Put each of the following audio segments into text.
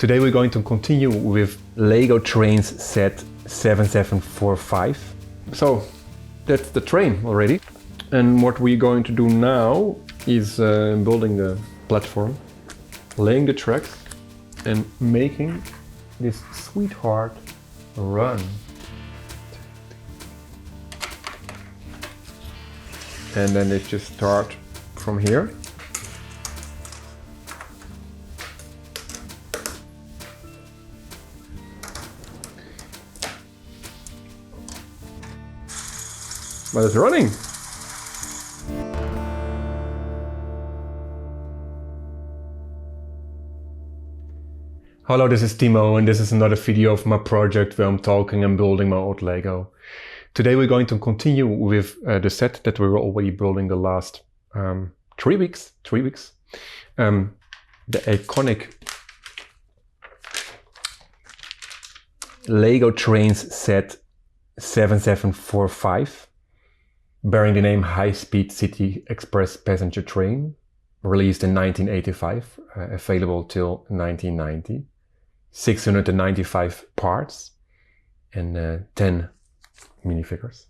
Today we're going to continue with Lego Trains set 7745. So that's the train already. And what we're going to do now is building the platform, laying the tracks and making this sweetheart run. And then they just start from here. But it's running. Hello, this is Timo and this is another video of my project where I'm talking and building my old Lego. Today we're going to continue with the set that we were already building the last 3 weeks. The iconic Lego Trains set 7745, bearing the name High Speed City Express Passenger Train, released in 1985, available till 1990. 695 parts and 10 minifigures.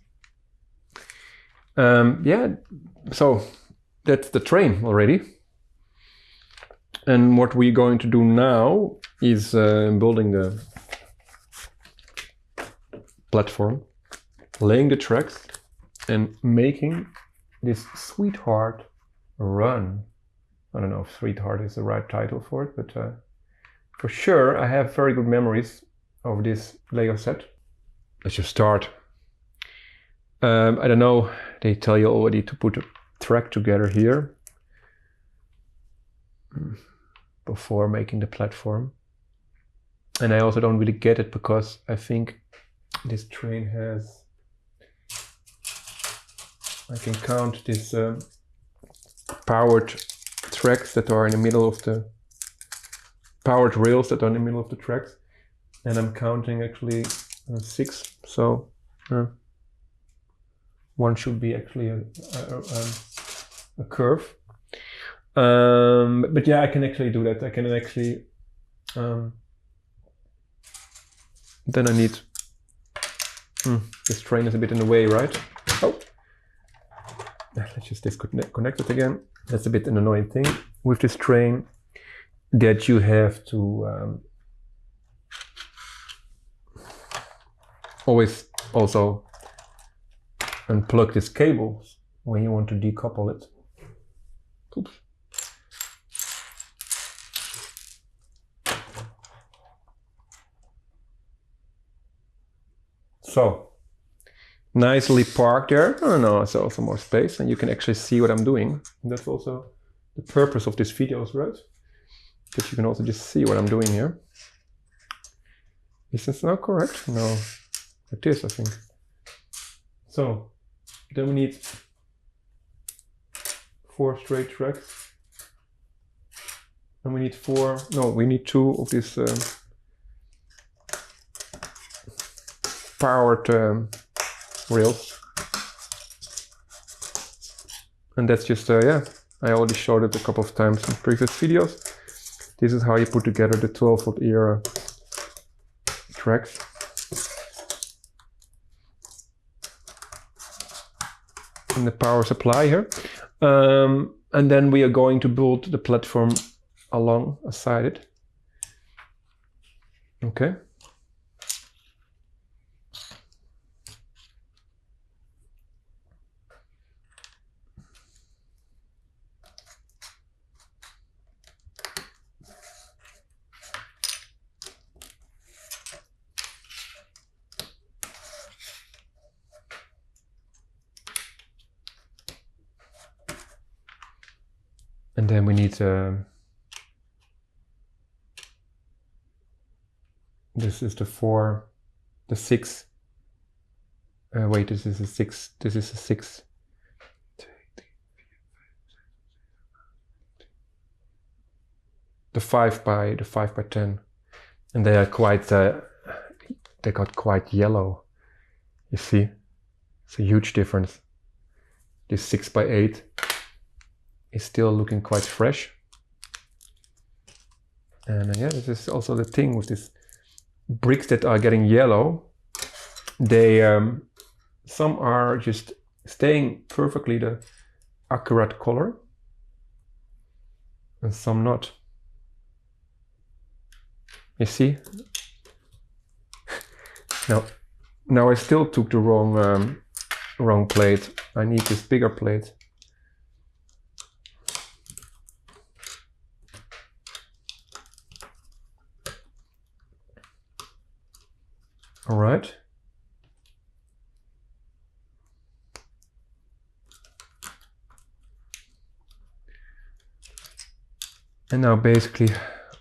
So that's the train already. And what we're going to do now is building the platform, laying the tracks and making this sweetheart run. I don't know if sweetheart is the right title for it, but for sure I have very good memories of this Lego set. Let's just start. I don't know, they tell you already to put a track together here before making the platform. And I also don't really get it because I think this train has, I can count these powered tracks that are in the middle of the powered rails that are in the middle of the tracks, and I'm counting actually 6. So one should be actually a curve. But yeah, I can actually do that. I can actually then I need this train is a bit in the way, right? Oh, let's just disconnect it again. That's a bit an annoying thing with this train, that you have to always also unplug this cable when you want to decouple it. Oops. So, nicely parked there. Oh no, it's also more space and you can actually see what I'm doing. And that's also the purpose of this videos, right? That you can also just see what I'm doing here. Is this now correct? No, it is, I think. So, then we need 4 straight tracks. And we need 2 of these powered rails. And that's just, I already showed it a couple of times in previous videos. This is how you put together the 12-volt era tracks. And the power supply here. And then we are going to build the platform alongside it. Okay. And then we need this is the 6. Wait, this is a 6. This is a 6. The 5 by 10, and they are quite. They got quite yellow. You see, it's a huge difference. This 6 by 8 is still looking quite fresh. And yeah, this is also the thing with these bricks that are getting yellow. They some are just staying perfectly the accurate color, and some not. You see? Now I still took the wrong plate. I need this bigger plate. All right. And now basically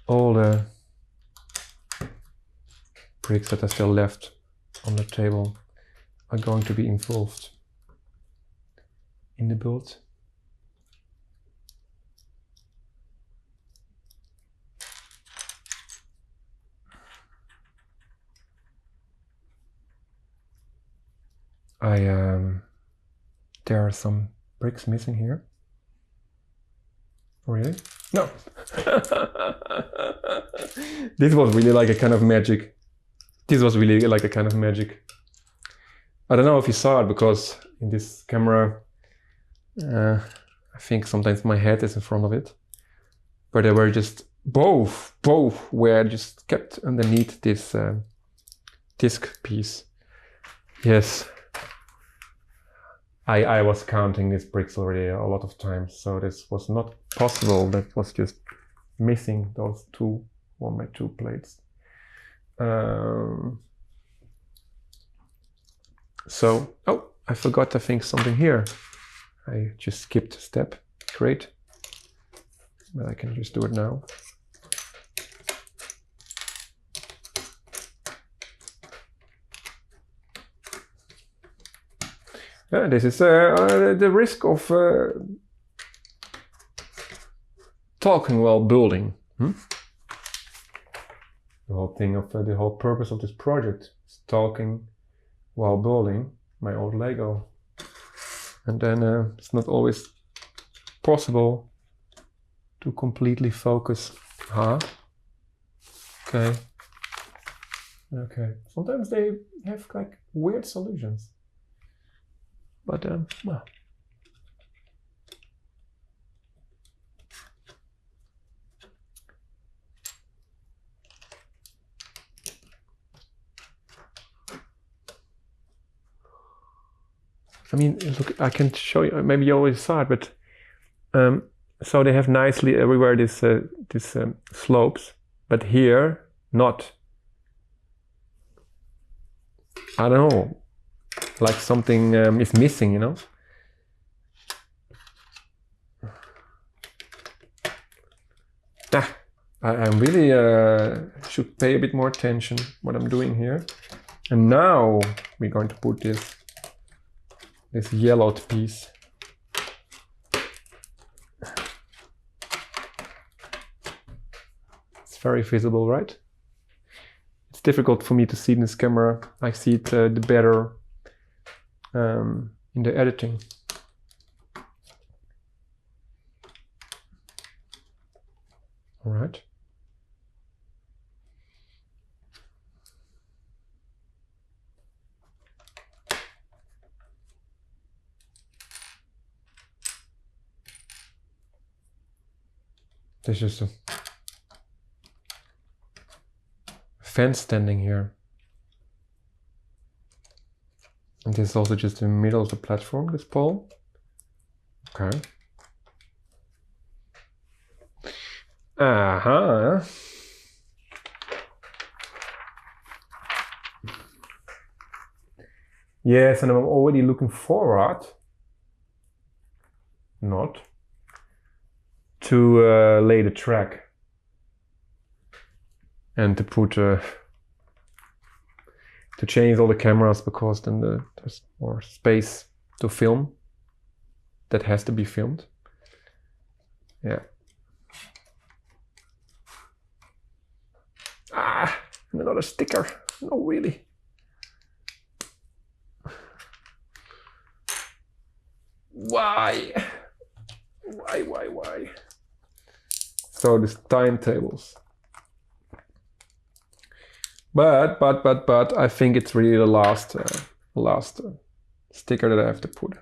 all the bricks that are still left on the table are going to be involved in the build. There are some bricks missing here. Really? No. This was really like a kind of magic. This was really like a kind of magic. I don't know if you saw it because in this camera, I think sometimes my head is in front of it, but they were just both were just kept underneath this disc piece. Yes. I was counting these bricks already a lot of times, so this was not possible. That was just missing those 1x2 plates. So, oh, I forgot, I think, something here. I just skipped a step. Great. But I can just do it now. Yeah, this is the risk of talking while building. The whole thing of the whole purpose of this project is talking while building my old Lego. And then it's not always possible to completely focus. Okay. Sometimes they have like weird solutions. But well. I mean, look, I can show you. Maybe you always saw it, but so they have nicely everywhere this slopes, but here not. I don't know, like something is missing, you know. I really should pay a bit more attention what I'm doing here. And now we're going to put this yellowed piece. It's very visible, right? It's difficult for me to see in this camera. I see it the better in the editing. All right. There's just a fence standing here. And this is also just in the middle of the platform, this pole. Okay. Yes, and I'm already looking forward, not, to lay the track and to put to change all the cameras, because then there's more space to film that has to be filmed. Yeah. And another sticker. No, really. Why? So these timetables. But I think it's really the last sticker that I have to put.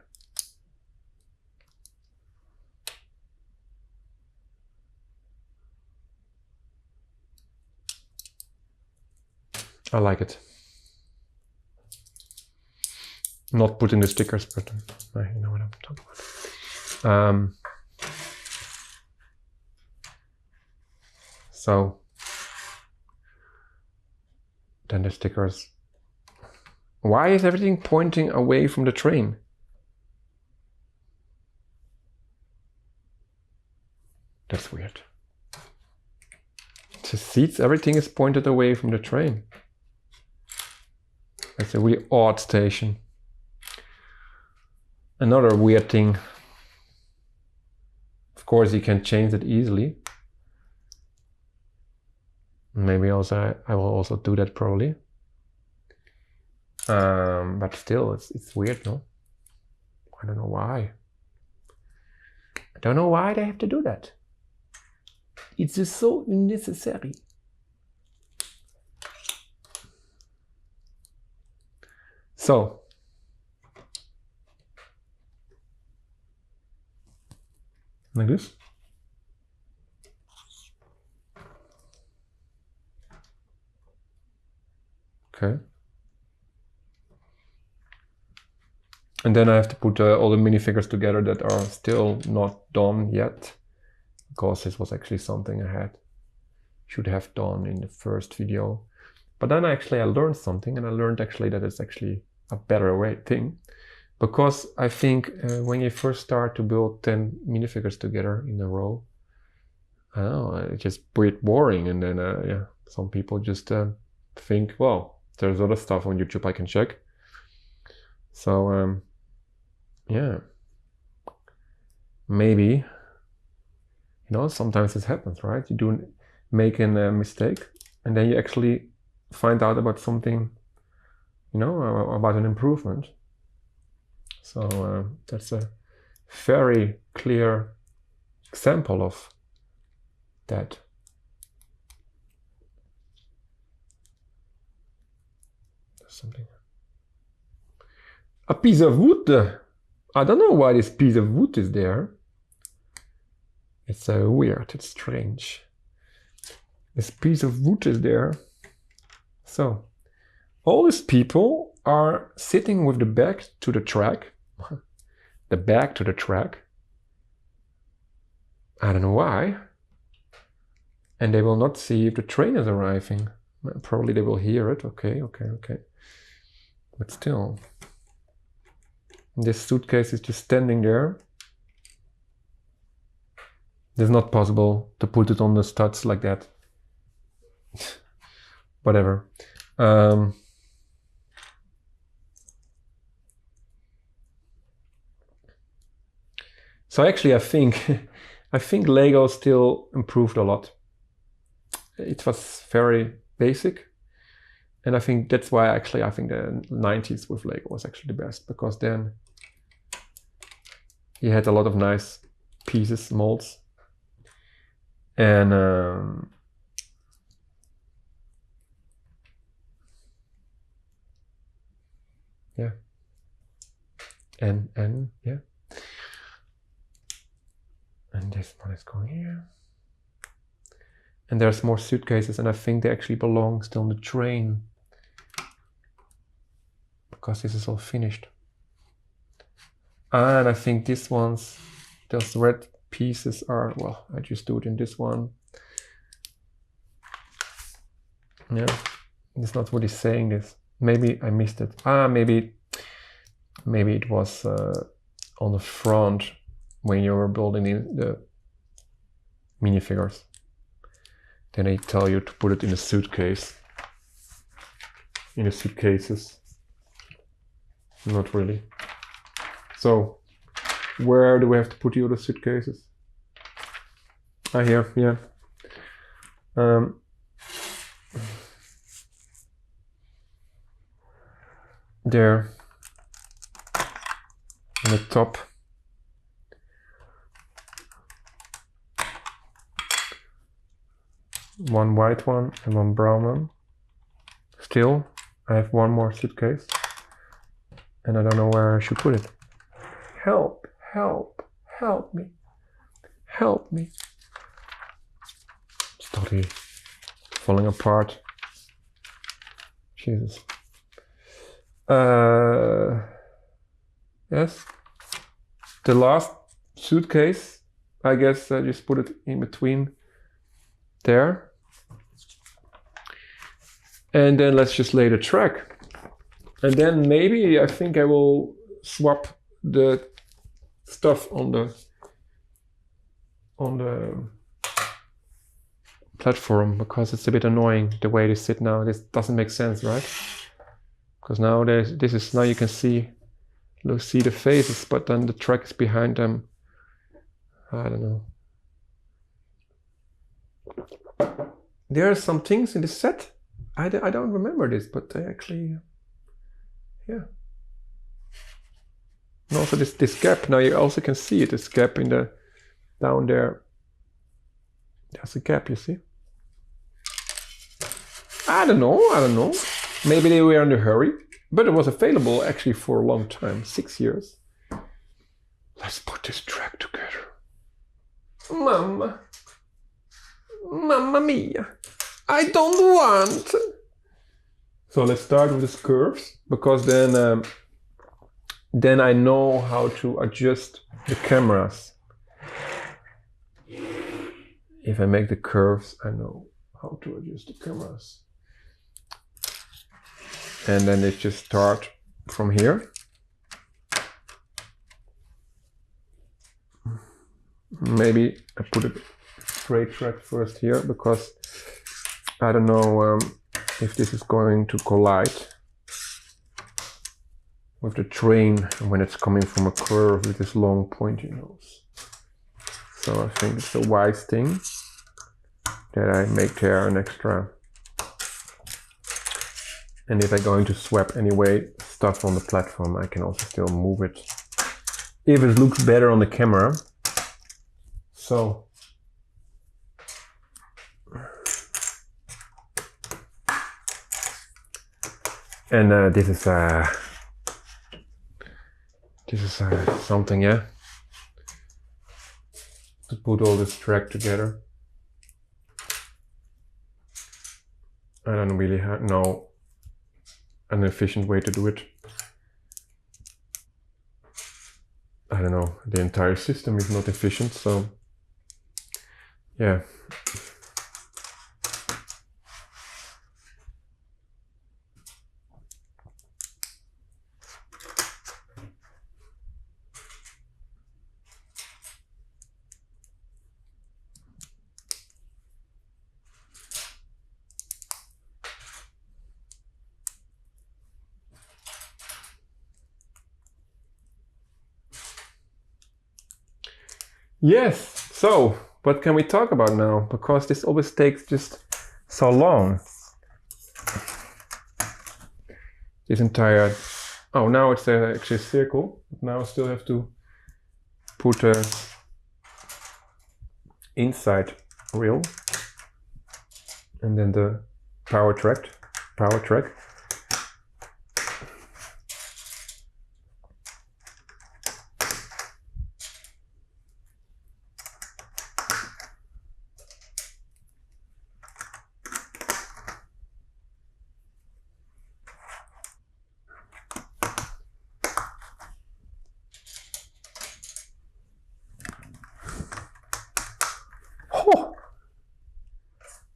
I like it. Not putting the stickers, but you know what I'm talking about. So then the stickers. Why is everything pointing away from the train? That's weird. The seats, everything is pointed away from the train. It's a really odd station. Another weird thing. Of course, you can change it easily. Maybe also I will also do that probably. But still, it's weird, no? I don't know why. I don't know why they have to do that. It's just so unnecessary. So, like this. Okay. And then I have to put all the minifigures together that are still not done yet, because this was actually something I should have done in the first video. But then I learned something, and I learned actually that it's actually a better thing, because I think when you first start to build 10 minifigures together in a row, I don't know, it's just a bit boring, and then yeah, some people just think, well, there's other stuff on YouTube I can check. So yeah, maybe, you know, sometimes this happens, right? You do make a mistake, and then you actually find out about something, you know, about an improvement. So that's a very clear example of that. There's something. A piece of wood. I don't know why this piece of wood is there. It's weird, it's strange. This piece of wood is there. So, all these people are sitting with the back to the track. The back to the track. I don't know why. And they will not see if the train is arriving. Probably they will hear it. Okay. But still. This suitcase is just standing there. It's not possible to put it on the studs like that. Whatever. So actually, I think Lego still improved a lot. It was very basic, and I think that's why I think the 90s with Lego was actually the best, because then you had a lot of nice pieces, molds, and yeah, and yeah, and this one is going here, and there's more suitcases, and I think they actually belong still on the train, because this is all finished. And I think these ones, those red pieces are, well, I just do it in this one. Yeah, it's not what he's saying this. Maybe I missed it. Maybe it was on the front when you were building the minifigures. Then they tell you to put it in a suitcase. In the suitcases. Not really. So, where do we have to put the other suitcases? Here, yeah. There. On the top. One white one and one brown one. Still, I have one more suitcase and I don't know where I should put it. Help, help, help me, help me. It's totally falling apart. Jesus. Yes. The last suitcase, I guess I just put it in between there. And then let's just lay the track. And then maybe I think I will swap the stuff on the platform, because it's a bit annoying the way they sit now. This doesn't make sense, right? Because now now you can see the faces, but then the track is behind them. I don't know. There are some things in the set. I don't remember this, but they actually, yeah. And also this gap. Now you also can see it. This gap in the down there. There's a gap, you see. I don't know. Maybe they were in a hurry, but it was available actually for a long time, 6 years. Let's put this track together. Mamma mia, I don't want. So let's start with the curves, because then I know how to adjust the cameras. If I make the curves, I know how to adjust the cameras. And then they just start from here. Maybe I put a straight track first here, because I don't know if this is going to collide with the train when it's coming from a curve with this long pointy nose. So I think it's a wise thing that I make there an extra. And if I'm going to swap anyway stuff on the platform, I can also still move it if it looks better on the camera. So and this is something, yeah, to put all this track together. I don't really know an efficient way to do it. I don't know, the entire system is not efficient, so yeah. Yes, so what can we talk about now? Because this always takes just so long. This entire, oh, now it's actually a circle. Now I still have to put a inside reel and then the power track.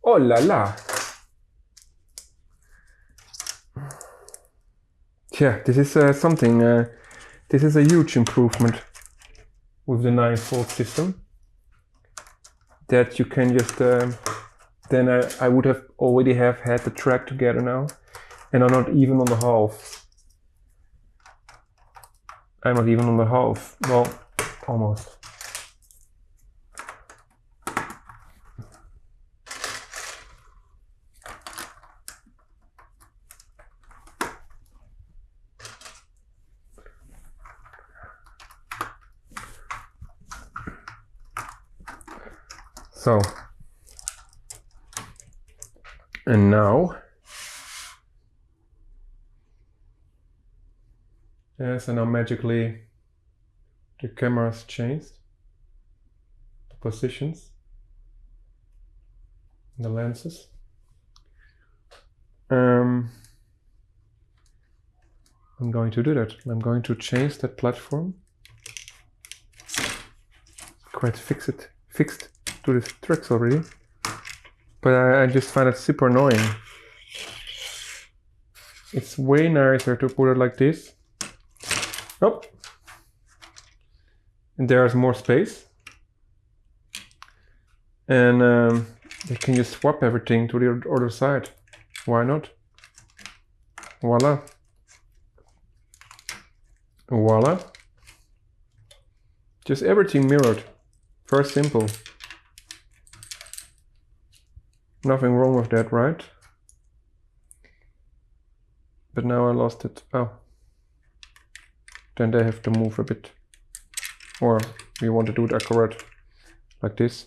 Oh la la! Yeah, this is something. This is a huge improvement with the 9-volt system. That you can just. Then I would have already have had the track together now, and I'm not even on the half. I'm not even on the half. Well, almost. So, and now Yes, and now magically the camera's changed the positions, the lenses. I'm going to do that. I'm going to change that platform. Quite fixed to the tracks already, but I just find it super annoying. It's way nicer to put it like this. Oh, and there's more space, and you can just swap everything to the other side. Why not? Voila. Voila. Just everything mirrored. Very simple. Nothing wrong with that, right? But now I lost it. Oh. Then they have to move a bit. Or we want to do it accurate. Like this.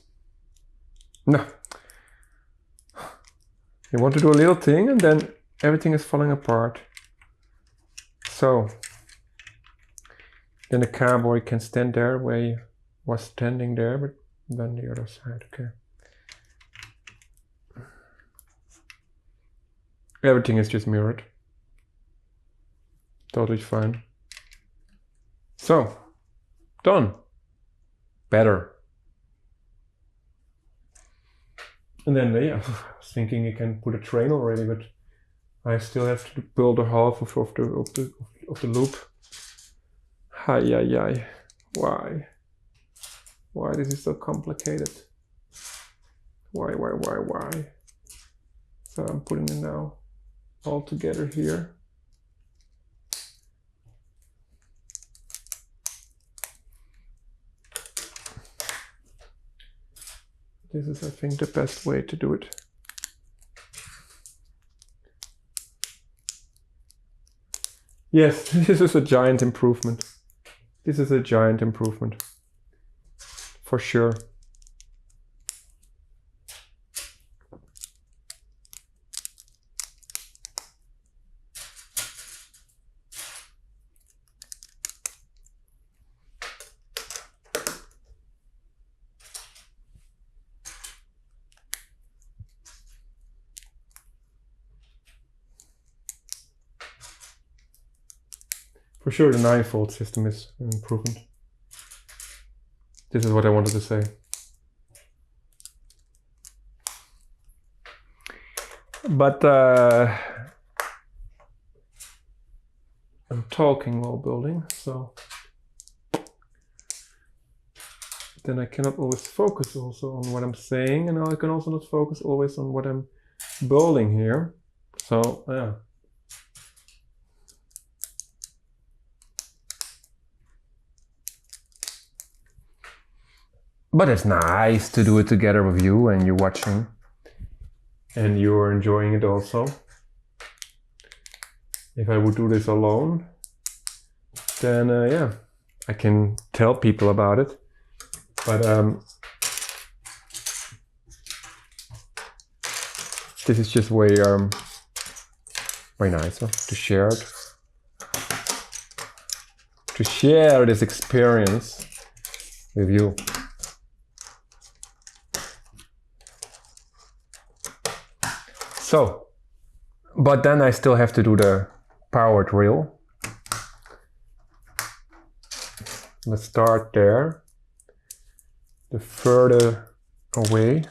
No. You want to do a little thing and then everything is falling apart. So. Then the cowboy can stand there where he was standing there, but then the other side, okay. Everything is just mirrored. Totally fine. So, done. Better. And then, yeah, I was thinking you can put a train already, but I still have to build a half of the loop. Hi. Why? Why this is so complicated? Why? So I'm putting it now all together here. This is, I think, the best way to do it. Yes, this is a giant improvement. This is a giant improvement. For sure. For sure, the 9-volt system is an improvement. This is what I wanted to say. But I'm talking while building, so then I cannot always focus also on what I'm saying, and I can also not focus always on what I'm building here. So yeah. But it's nice to do it together with you and you're watching. And you're enjoying it also. If I would do this alone, then yeah, I can tell people about it. But this is just way nicer to share it. To share this experience with you. So, but then I still have to do the powered reel. Let's start there. The further away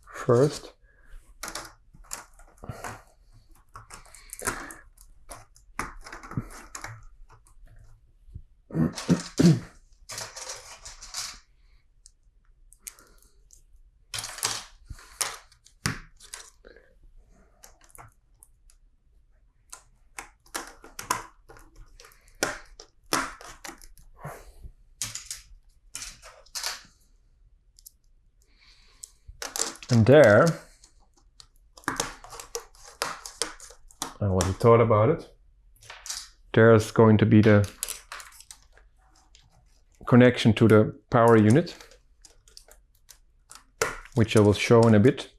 first. And there, I wasn't thought about it. There's going to be the connection to the power unit, which I will show in a bit.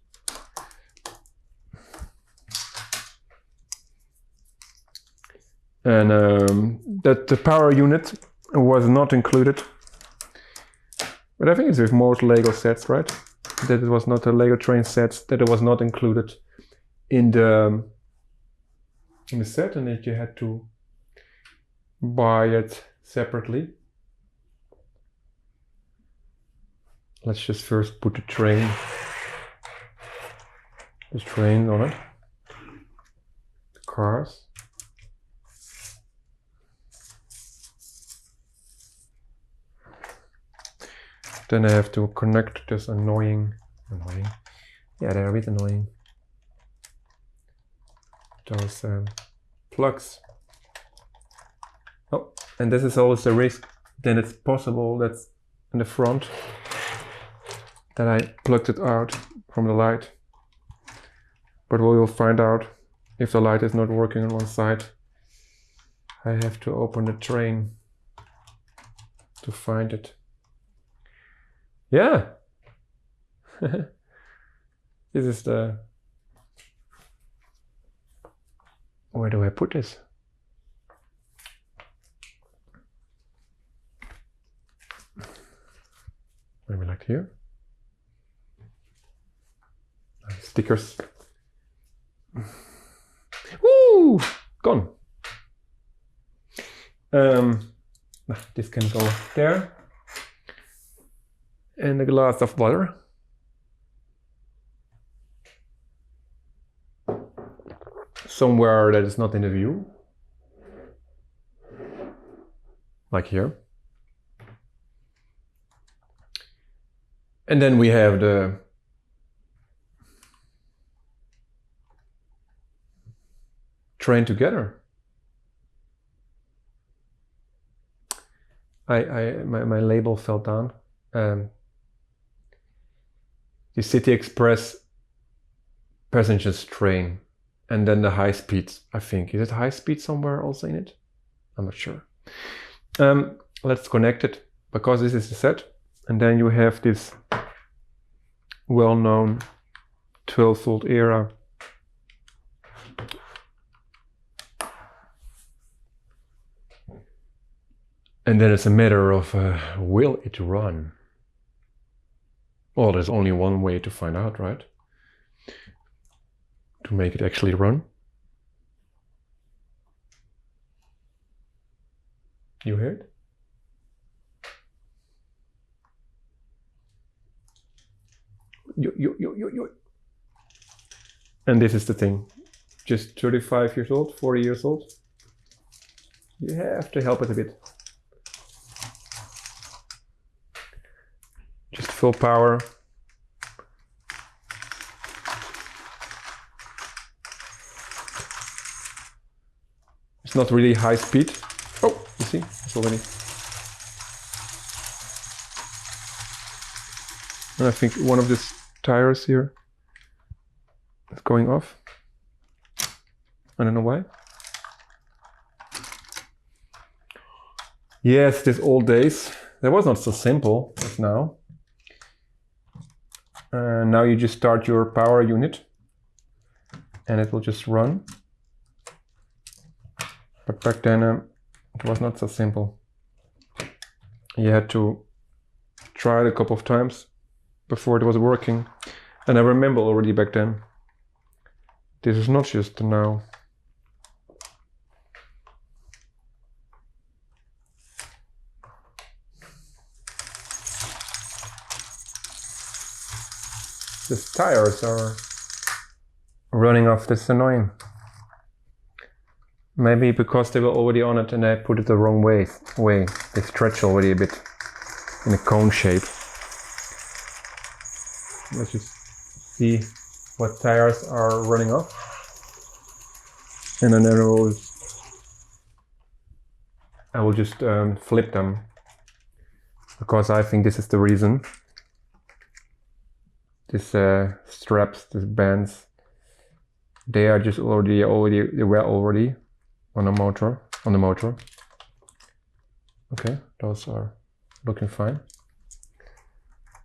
and that the power unit was not included. But I think it's with most Lego sets, right? That it was not a Lego train set, that it was not included in the set, and that you had to buy it separately. Let's just first put the train on it. The cars. Then I have to connect this annoying, yeah, they're a bit annoying. Those plugs. Oh, and this is always the risk. Then it's possible that in the front that I plugged it out from the light. But we will find out if the light is not working on one side. I have to open the train to find it. Yeah. This is the... Where do I put this? Maybe like here. Stickers. Woo! Gone. This can go there. And a glass of water. Somewhere that is not in the view. Like here. And then we have the train together. My label fell down. The City Express passengers train, and then the high speed, I think. Is it high speed somewhere also in it? I'm not sure. Let's connect it, because this is the set. And then you have this well-known 12-volt era. And then it's a matter of, will it run? Well, there's only one way to find out, right? To make it actually run. You hear it? Yo. And this is the thing. Just 35 years old, 40 years old. You have to help it a bit. Just full power. It's not really high speed. Oh, you see, it's already. And I think one of these tires here is going off. I don't know why. Yes, these old days. That was not so simple as now. Now you just start your power unit and it will just run. But back then it was not so simple. You had to try it a couple of times before it was working. And I remember already back then, this is not just now. These tires are running off. This is annoying. Maybe because they were already on it and I put it the wrong way. They stretch already a bit in a cone shape. Let's just see what tires are running off. And then I will just flip them, because I think this is the reason. These straps, these bands, they are just they were already on the motor. Okay, those are looking fine.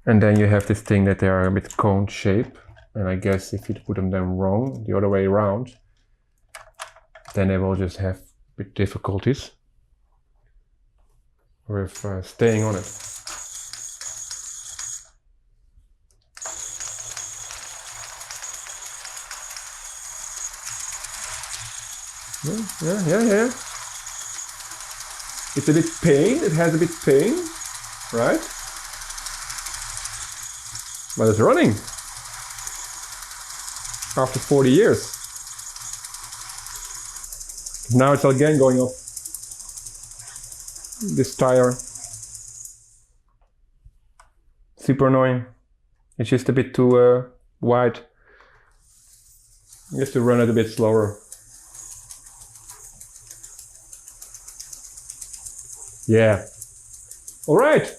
And then you have this thing that they are a bit cone shape, and I guess if you put them wrong, the other way around, then they will just have with difficulties with staying on it. Yeah. It's a bit pain, it has a bit pain, right? But it's running after 40 years. Now it's again going off this tire. Super annoying. It's just a bit too wide. You have to run it a bit slower. Yeah. All right.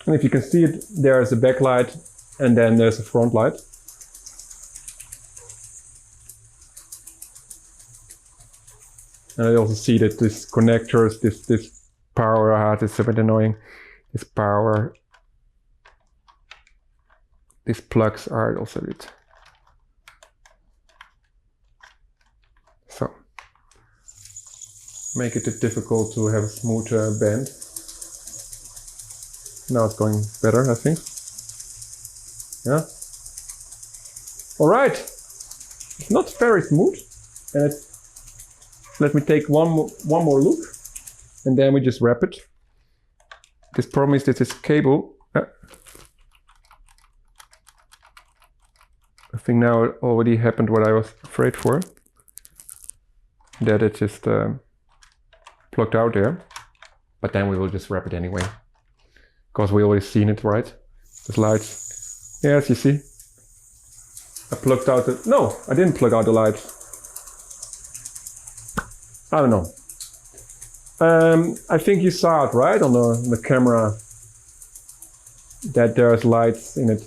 And if you can see it, there's a backlight and then there's a front light. And I also see that this connectors, this power, it's a bit annoying. This power, these plugs are also a bit. So, make it difficult to have a smooth bend. Now it's going better, I think. Yeah. All right. It's not very smooth, and let me take one more look, and then we just wrap it. This problem is that this cable. I think now it already happened what I was afraid for. That it just plugged out there, but then we will just wrap it anyway, because we already seen it, right? The lights. Yes, you see. I plugged out the. No, I didn't plug out the lights. I don't know. I think you saw it, right, on the camera, that there's lights in it.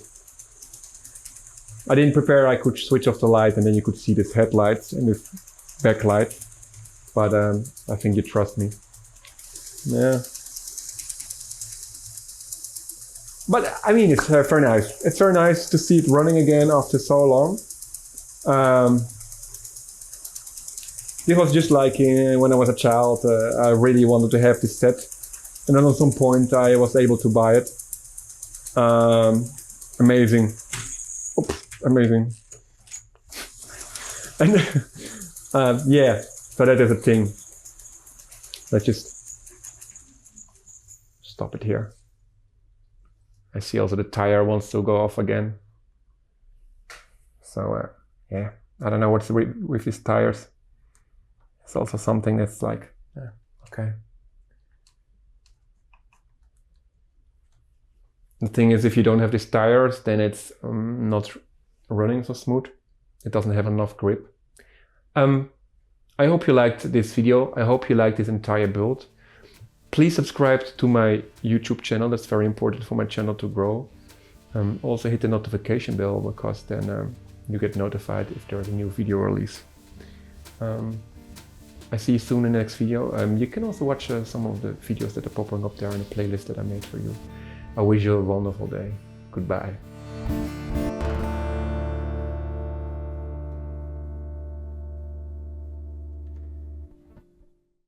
I didn't prepare. I could switch off the light, and then you could see this headlights and this backlight. But I think you trust me. Yeah. But I mean, it's very nice. It's very nice to see it running again after so long. This was just like when I was a child. I really wanted to have this set, and then at some point I was able to buy it. Amazing. Oops, amazing. And yeah. So that is a thing. Let's just stop it here. I see also the tire wants to go off again. So yeah, I don't know what's with these tires. It's also something that's like, okay. The thing is, if you don't have these tires, then it's not running so smooth. It doesn't have enough grip. I hope you liked this video. I hope you liked this entire build. Please subscribe to my YouTube channel. That's very important for my channel to grow. Also hit the notification bell, because then you get notified if there's a new video release. I see you soon in the next video. You can also watch some of the videos that are popping up there in the playlist that I made for you. I wish you a wonderful day. Goodbye.